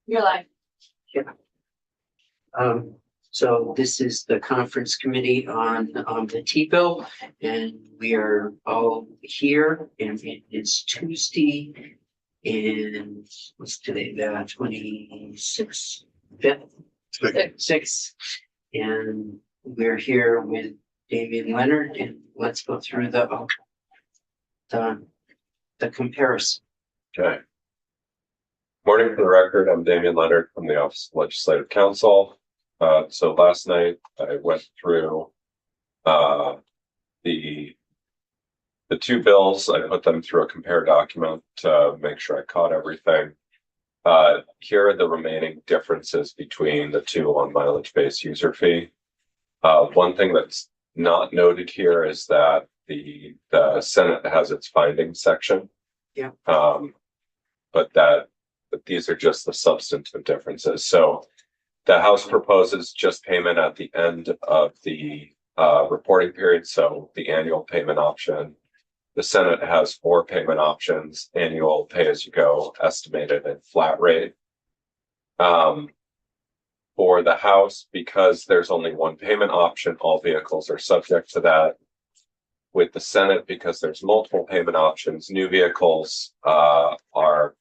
You're like, Yeah. So this is the conference committee on the T-bill, and we are all here, and it's Tuesday, and what's today, the 26th, 5th, 6th, and we're here with David Leonard, and let's go through the comparison. Okay. Morning for the record, I'm Damian Leonard from the Office of Legislative Counsel. So last night I went through the two bills. I put them through a compare document to make sure I caught everything. Here are the remaining differences between the two on mileage-based user fee. One thing that's not noted here is that the Senate has its findings section. Yeah. But these are just the substantive differences. So the House proposes just payment at the end of the reporting period, so the annual payment option. The Senate has 4 payment options: annual, pay-as-you-go, estimated, and flat rate. For the House, because there's only one payment option, all vehicles are subject to that. With the Senate, because there's multiple payment options, new vehicles are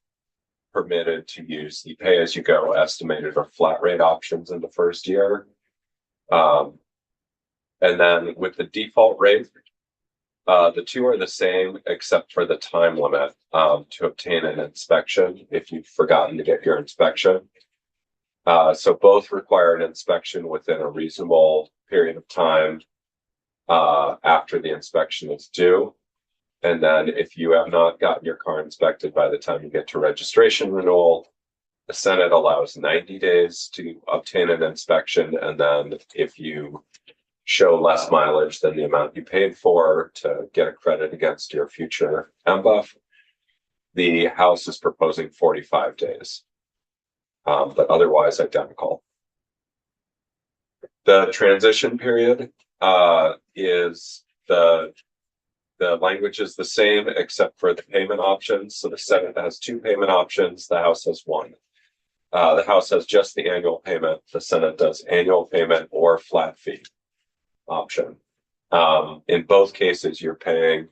permitted to use the pay-as-you-go, estimated, or flat rate options in the first year. And then with the default rate, the two are the same except for the time limit to obtain an inspection if you've forgotten to get your inspection. So both require an inspection within a reasonable period of time after the inspection is due. And then if you have not gotten your car inspected by the time you get to registration renewal, the Senate allows 90 days to obtain an inspection. And then if you show less mileage than the amount you paid for to get a credit against your future MBUF, the House is proposing 45 days, but otherwise identical. The transition period is the language is the same except for the payment options. So the Senate has 2 payment options, the House has 1. The House has just the annual payment, the Senate does annual payment or flat fee option. In both cases, you're paying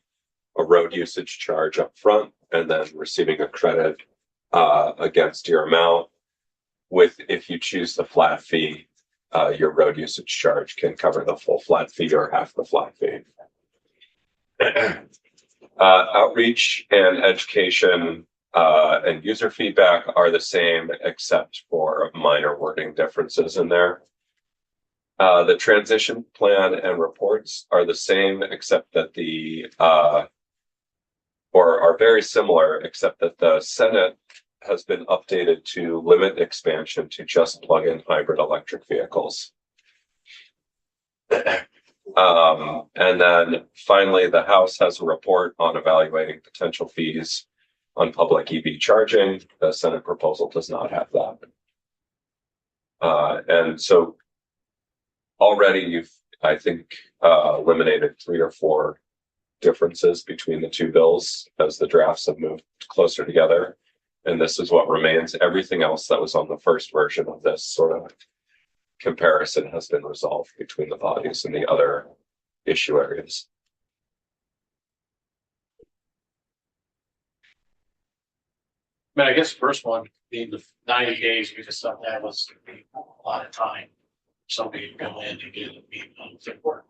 a road usage charge up front and then receiving a credit against your amount. If you choose the flat fee, your road usage charge can cover the full flat fee or half the flat fee. Outreach and education and user feedback are the same except for minor wording differences in there. The transition plan and reports are the same except that or are very similar except that the Senate has been updated to limit expansion to just plug-in hybrid electric vehicles. And then finally, the House has a report on evaluating potential fees on public EV charging. The Senate proposal does not have that. And so already you've, I think, eliminated 3 or 4 differences between the 2 bills as the drafts have moved closer together. And this is what remains. Everything else that was on the first version of this sort of comparison has been resolved between the bodies and the other issue areas. I mean, I guess the first one being the 90 days, we just thought that was a lot of time. Somebody to go in and get it being unfit work.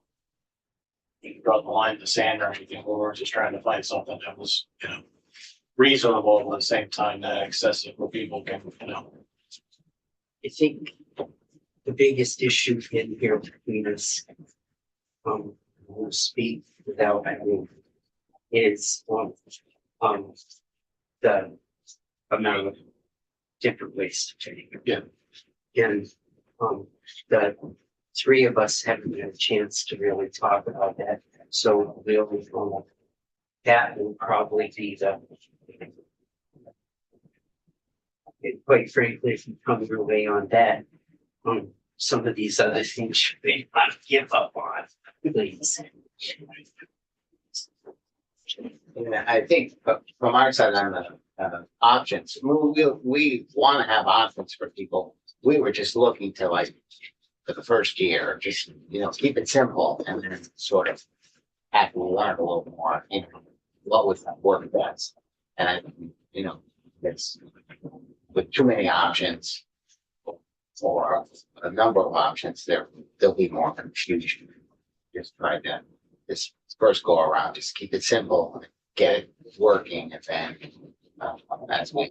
You draw the line in the sand or anything, or we're just trying to find something that was, reasonable at the same time, not excessive where people can, I think the biggest issue in here between us, will speak without, is the amount of different ways to take it. Yeah. And the 3 of us haven't had a chance to really talk about that. So we'll, that will probably be quite frankly, if you come your way on that, some of these other things you may not give up on, please. Yeah, I think from our side on the options. We want to have options for people. We were just looking to like, for the first year, just, keep it simple and then sort of have to learn a little more, what would work best. And it's with too many options or a number of options, there'll be more confusion. Just try to, this first go around, just keep it simple, get it working, and then as we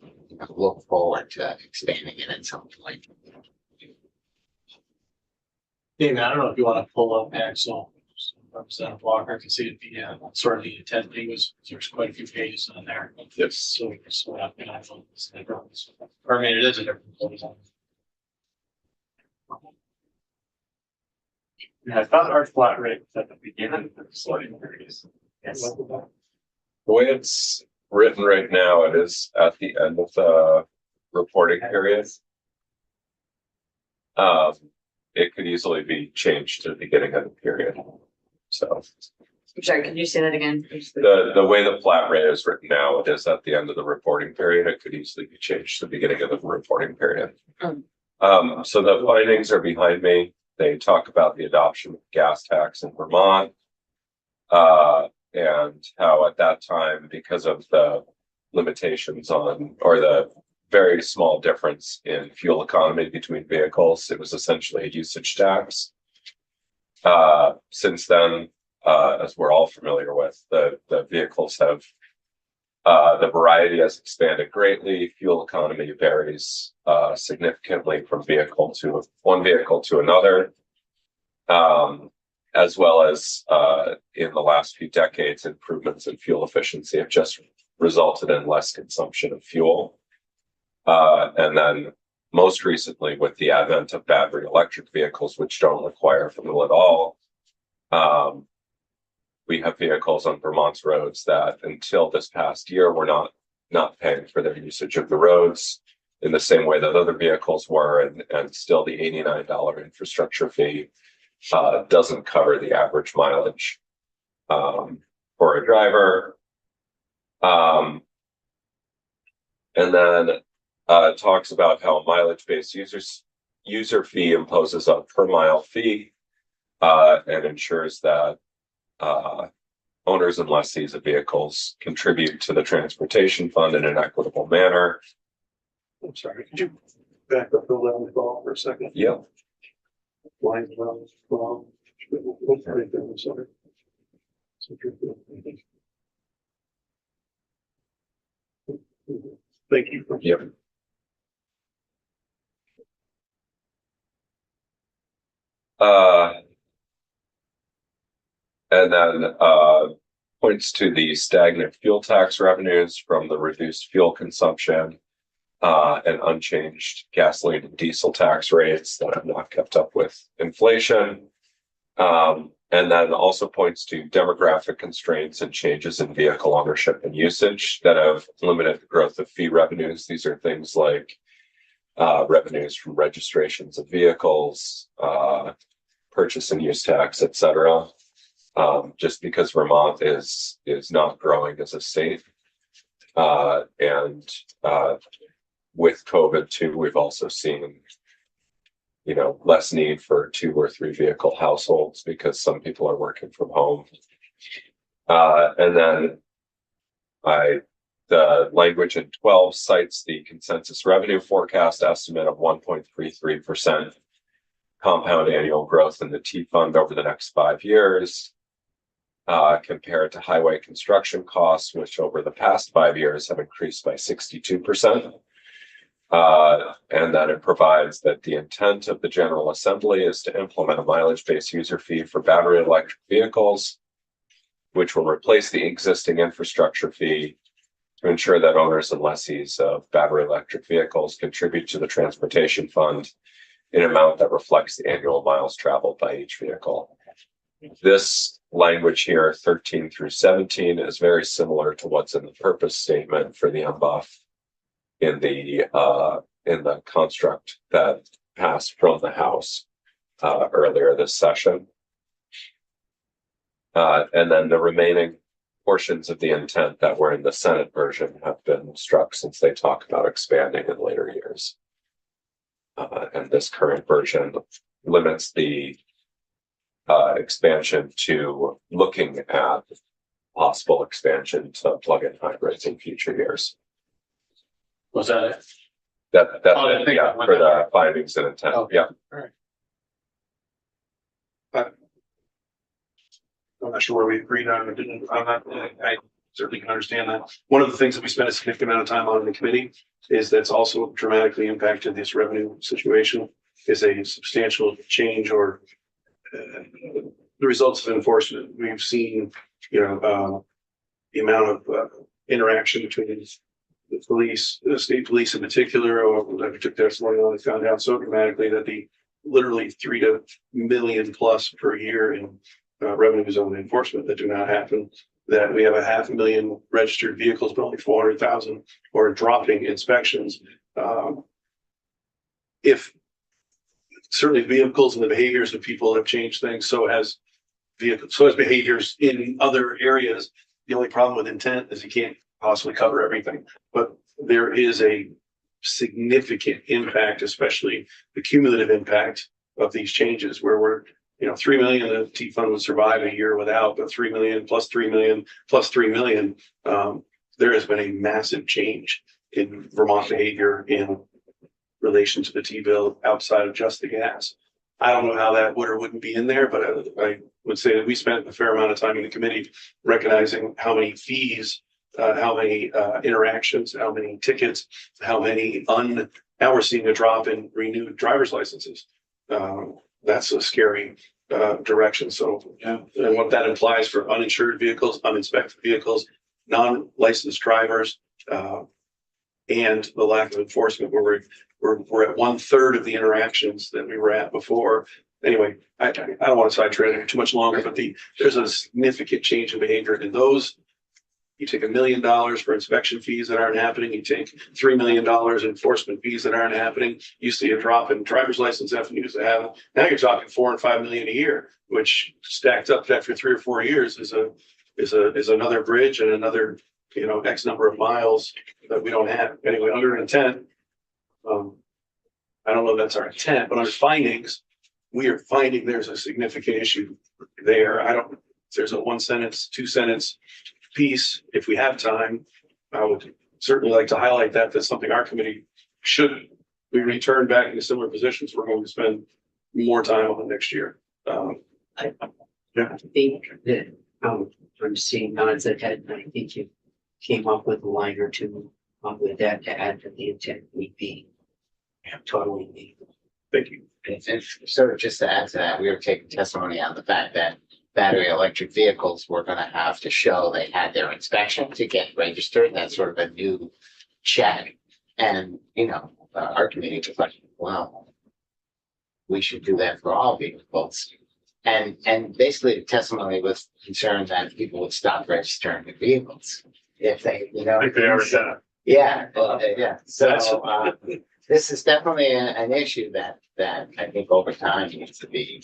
look forward to expanding it at some point. David, I don't know if you want to pull up Axel, Representative Walker, can see the sort of the intent was, there's quite a few pages on there. Yes. So we're not gonna have this different, or I mean, it is a different place. Yeah, I thought our flat rate was at the beginning of the sliding periods. Yes. The way it's written right now, it is at the end of the reporting period. It could easily be changed to the beginning of the period. So I'm sorry, could you say that again? the way the flat rate is written now, it is at the end of the reporting period. It could easily be changed to the beginning of the reporting period. So the findings are behind me. They talk about the adoption of gas tax in Vermont. And how at that time, because of the limitations on, or the very small difference in fuel economy between vehicles, it was essentially a usage tax. Since then, as we're all familiar with, the vehicles have, the variety has expanded greatly. Fuel economy varies significantly from one vehicle to another. As well as in the last few decades, improvements in fuel efficiency have just resulted in less consumption of fuel. And then most recently, with the advent of battery electric vehicles, which don't require fuel at all, we have vehicles on Vermont's roads that until this past year were not paying for their usage of the roads in the same way that other vehicles were, and still the $89 infrastructure fee doesn't cover the average mileage for a driver. And then it talks about how a mileage-based user fee imposes a per mile fee and ensures that owners and lessees of vehicles contribute to the transportation fund in an equitable manner. I'm sorry, could you back up the level 12 for a second? Yeah. Line 12. Right there, I'm sorry. Thank you. Yep. And then points to the stagnant fuel tax revenues from the reduced fuel consumption and unchanged gasoline and diesel tax rates that have not kept up with inflation. And then also points to demographic constraints and changes in vehicle ownership and usage that have limited the growth of fee revenues. These are things like revenues from registrations of vehicles, purchase and use tax, etc. Just because Vermont is not growing as a state. And with COVID too, we've also seen, less need for 2 or 3 vehicle households because some people are working from home. And then the language in 12 cites the consensus revenue forecast estimate of 1.33% compound annual growth in the T fund over the next 5 years, compared to highway construction costs, which over the past 5 years have increased by 62%. And then it provides that the intent of the General Assembly is to implement a mileage-based user fee for battery electric vehicles, which will replace the existing infrastructure fee to ensure that owners and lessees of battery electric vehicles contribute to the transportation fund in an amount that reflects the annual miles traveled by each vehicle. This language here, 13 through 17, is very similar to what's in the purpose statement for the MBUF in the construct that passed from the House earlier this session. And then the remaining portions of the intent that were in the Senate version have been struck since they talk about expanding in later years. And this current version limits the expansion to looking at possible expansion to plug-in hybrids in future years. Was that it? That's Oh, I think yeah, I went for the down. findings and intent. Okay. Yeah. I'm not sure where we agreed on or didn't. I certainly can understand that. One of the things that we spent a significant amount of time on in the committee is that's also dramatically impacted this revenue situation is a substantial change or the results of enforcement. We've seen, the amount of interaction between the police, the state police in particular, or I took testimony on, and found out so dramatically that the literally 3 million plus per year in revenues on enforcement that do not happen. That we have 500,000 registered vehicles, but only 400,000 or dropping inspections. If certainly vehicles and the behaviors of people have changed things, so has behaviors in other areas. The only problem with intent is you can't possibly cover everything, but there is a significant impact, especially the cumulative impact of these changes where we're 3 million, the T fund would survive a year without, but 3 million plus 3 million plus 3 million. There has been a massive change in Vermont behavior in relation to the T bill outside of just the gas. I don't know how that would or wouldn't be in there, but I would say that we spent a fair amount of time in the committee recognizing how many fees, how many interactions, how many tickets, how many now we're seeing a drop in renewed driver's licenses. That's a scary direction. So, and what that implies for uninsured vehicles, uninspected vehicles, non-licensed drivers, and the lack of enforcement where we're at 1/3 of the interactions that we were at before. Anyway, I don't want to sidetrack it too much longer, but there's a significant change in behavior in those. You take $1 million for inspection fees that aren't happening. You take $3 million enforcement fees that aren't happening. You see a drop in driver's license avenues that have. Now you're talking $4 and $5 million a year, which stacked up after 3 or 4 years is another bridge and another X number of miles that we don't have. Anyway, under intent, I don't know if that's our intent, but under findings, we are finding there's a significant issue there. If there's a 1 sentence, 2 sentence piece, if we have time, I would certainly like to highlight that. That's something our committee should we return back into similar positions. We're going to spend more time on next year. I think that I'm seeing nods ahead, and I think you came up with a line or two with that to add to the intent would be totally me. Thank you. And sort of just to add to that, we were taking testimony on the fact that battery electric vehicles were going to have to show they had their inspection to get registered. That's sort of a new check. And, our committee was like, well, we should do that for all vehicles. And basically the testimony was concerned that people would stop registering the vehicles if they, I think they already done it. Yeah, yeah. So this is definitely an issue that I think over time needs to be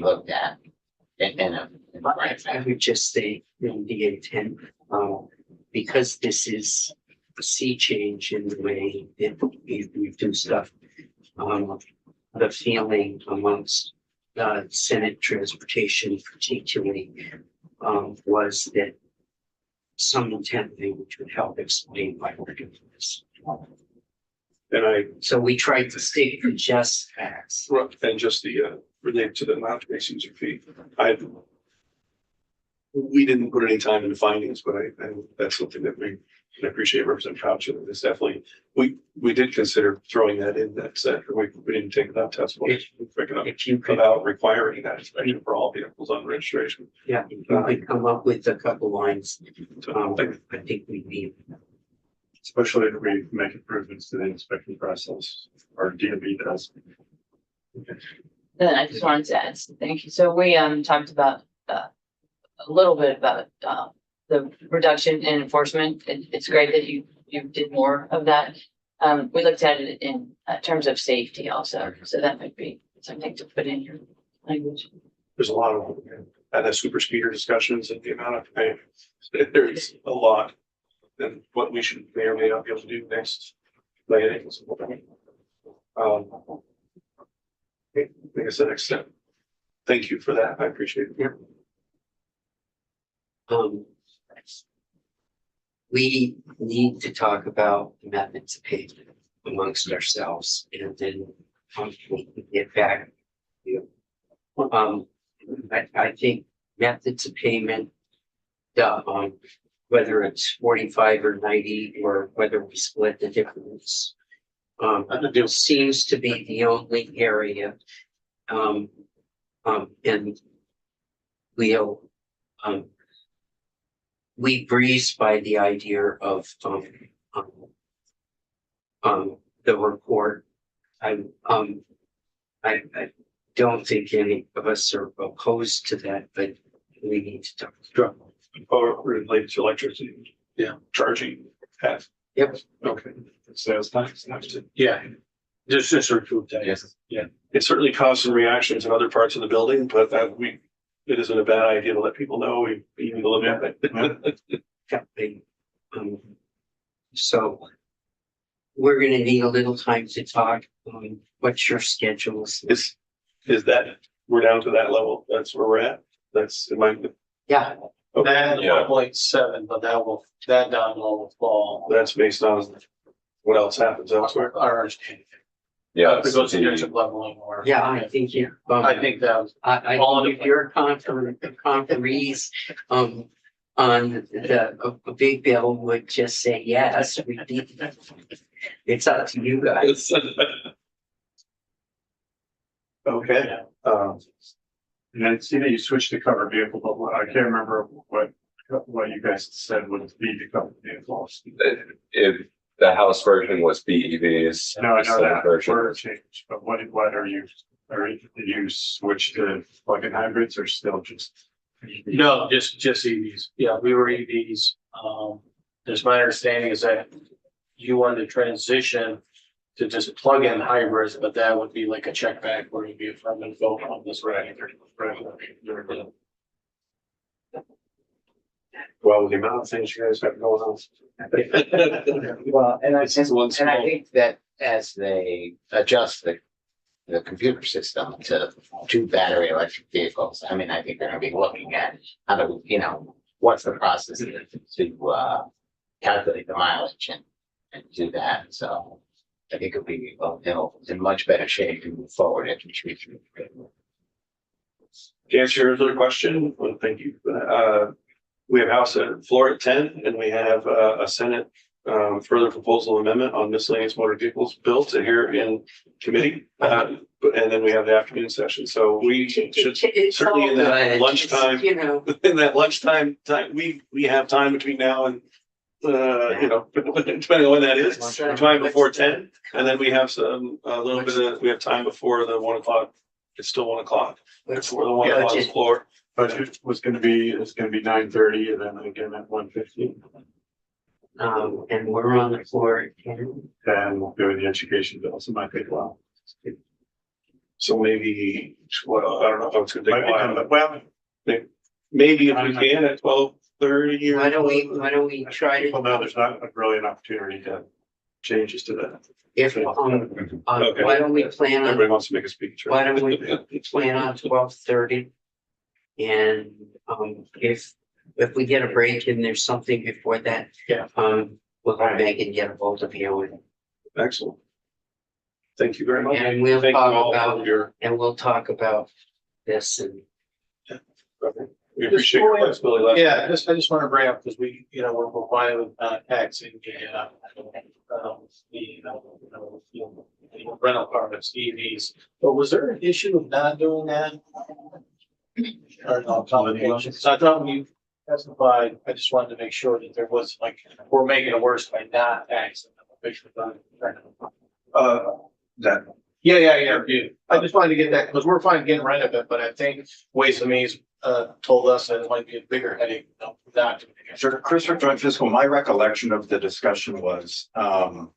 looked at. I would just say in the intent, because this is a sea change in the way that we do stuff. The feeling amongst Senate transportation particularly was that some intent language would help explain why we're doing this. And So we tried to stick to just facts. and just the related to the non-base user fee. We didn't put any time into findings, but that's something that I appreciate Representative Couch. It's definitely, we did consider throwing that in that set. We didn't take that testimony. If you could, About requiring that inspection for all vehicles on registration. yeah, if you could come up with a couple lines, I think we'd be. Especially if we make improvements to the inspection process, or DMV does. Then I just wanted to add some thank you. So we talked about a little bit about the reduction in enforcement. It's great that you did more of that. We looked at it in terms of safety also, so that might be something to put in your language. There's a lot of had the super speeder discussions and the amount of pay. There's a lot. And what we should may or may not be able to do next. Okay, I think it's the next step. Thank you for that. I appreciate it. We need to talk about the methods of payment amongst ourselves and then we can get back. I think methods of payment, whether it's 45 or 90 or whether we split the difference. It seems to be the only area. And we breeze by the idea of the report. I don't think any of us are opposed to that, but we need to talk. Sure. Or related to electricity. Yeah. Charging. Half. Yep. Okay. Sales tax. Yeah. Just for food tax. Yes. Yeah. It certainly caused some reactions in other parts of the building, but it isn't a bad idea to let people know we need to look at it. So we're gonna need a little time to talk. What's your schedules? Is that, we're down to that level? That's where we're at? That's, Yeah, That Yeah. 1.7, but that down low will fall. that's based on what else happens elsewhere. Our understanding. Yeah. If it goes to the leveling or. yeah, I think you. I think that was. I think if your conferees, on a big bill would just say, yes, we need. It's up to you guys. Okay, And I see that you switched to covered vehicle, but I can't remember what you guys said would be the covered vehicles. If the House version was BEVs. No, I the know Senate that version word was- change, but what did you switch to plug-in hybrids or still just? No, just EVs. Yeah, we were EVs. There's my understanding is that you wanted to transition to just plug in hybrids, but that would be like a check back where you'd be affirmative vote on this. Right. well, with the amount of things you guys have going on. Well, and I This is one small- think that as they adjust the computer system to battery electric vehicles, I mean, I think they're gonna be looking at how to, what's the process to calculate the mileage and do that. So I think it'll be, in much better shape to move forward if we choose to. To answer your other question, well, thank you. We have House floor at 10 and we have a Senate further proposal amendment on miscellaneous motor vehicles bill to hear in committee. And then we have the afternoon session. So we should It's certainly all in that good. lunchtime, in that lunchtime time, we have time between now and depending on when that is, time before 10. And then we have a little bit of, we have time before the 1 o'clock. It's still 1 o'clock. Before the 1 o'clock floor. Budget it's gonna be 9:30 and then again at 1:15. And we're on the floor again. And we'll go with the education bill, so it might take a while. So maybe, well, I don't know if it's gonna take a while. Well, Maybe if we can at 12:30 or. Why don't we try people to, know there's not really an opportunity to changes to that. Okay. why don't we plan on, Everybody wants to make a speech. right? why don't we plan on 12:30? And, if we get a break and there's something before that. Yeah. We'll have Megan get a hold of you Excellent. Thank you very much. and we'll Thank you all talk for about, your, and we'll talk about this and. we appreciate your flexibility. last Yeah, night. I just want to bring up, because we're fine with taxing the rental cars, EVs. But was there an issue of not doing that? Or no, combination? So I thought when you testified, I just wanted to make sure that there was we're making it worse by not taxing them. That, Yeah. I just wanted to get that, because we're fine getting rid of it, but I think Ways and Means told us that it might be a bigger headache, not. Sure, Chris, for joint fiscal, my recollection of the discussion was, and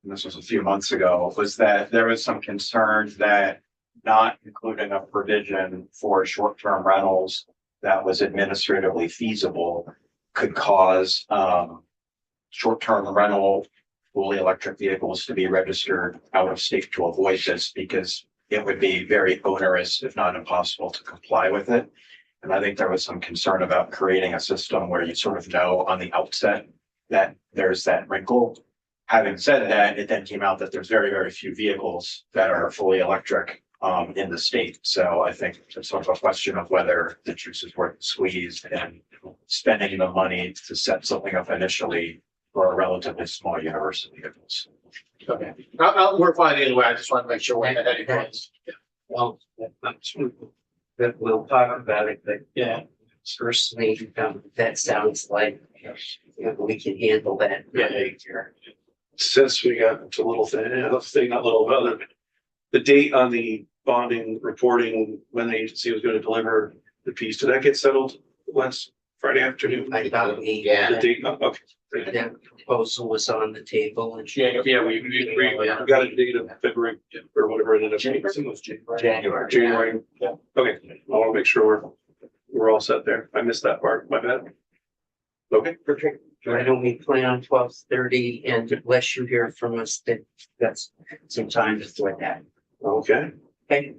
this was a few months ago, was that there was some concern that not including a provision for short-term rentals that was administratively feasible could cause, short-term rental fully electric vehicles to be registered out of state to avoid this, because it would be very onerous, if not impossible, to comply with it. And I think there was some concern about creating a system where you sort of know on the outset that there's that wrinkle. Having said that, it then came out that there's very, very few vehicles that are fully electric in the state. So I think it's sort of a question of whether the juice is worth the squeeze and spending the money to set something up initially for a relatively small universe of vehicles. Okay, we're fine either way. I just want to make sure we're ahead of things. Well, but we'll talk about it, but Yeah, personally, that sounds like we can handle that. Yeah. Since we got to little thing, not little, but other, the date on the bonding reporting, when the agency was gonna deliver the piece, did that get settled last Friday afternoon? I thought we, Yeah. The date, okay. that proposal was on the table and. yeah, we agree. We got a date of February or whatever it ended up being. January. January, yeah, okay, I wanna make sure we're all set there. I missed that part, my bad. Okay, perfect. Why don't we plan on 12:30, and unless you hear from us, that's some time before that. Okay, Okay,